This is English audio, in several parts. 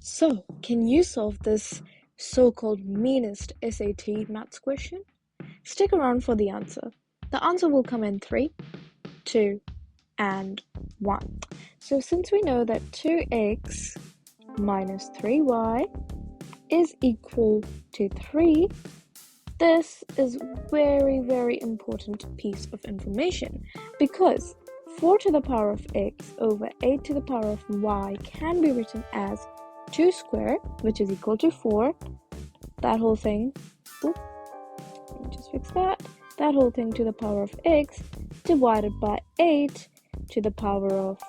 So, can you solve this so-called meanest SAT maths question? Stick around for the answer. The answer will come in 3, 2, and 1. So since we know that 2x minus 3y is equal to 3, this is very important piece of information because 4 to the power of x over 8 to the power of y can be written as 2 squared, which is equal to 4. That whole thing, let me just fix that. That whole thing to the power of x divided by 8 to the power of,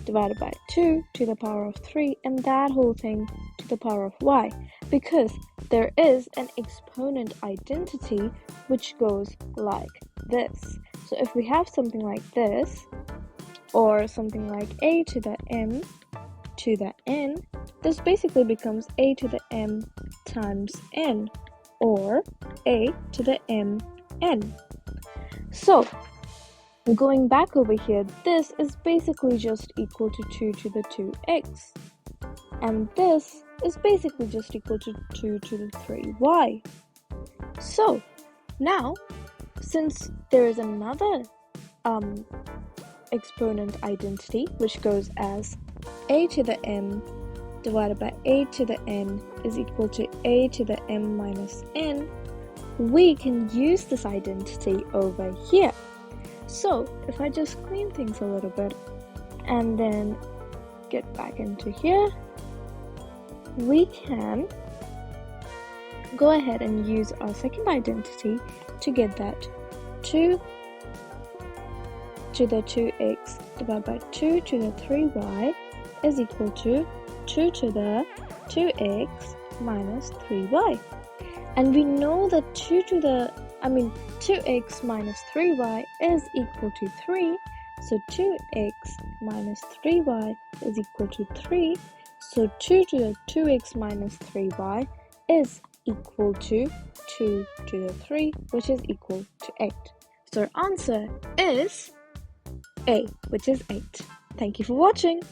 divided by 2 to the power of 3, and that whole thing to the power of y, because there is an exponent identity which goes like this. So if we have something like this, or something like a to the m to the n, this basically becomes a to the m times n, or a to the m n. So going back over here, this is basically just equal to 2 to the 2x, and this is basically just equal to 2 to the 3y. So now, since there is another exponent identity which goes as a to the m divided by a to the n is equal to a to the m minus n, we can use this identity over here. So if I just clean things a little bit and then get back into here, we can go ahead and use our second identity to get that 2 to the 2x divided by 2 to the 3y is equal to 2 to the 2x minus 3y. And we know that 2x minus 3y is equal to 3. So 2x minus 3y is equal to 3. So 2 to the 2x minus 3y is equal to 2 to the 3, which is equal to 8. So our answer is A, which is 8. Thank you for watching.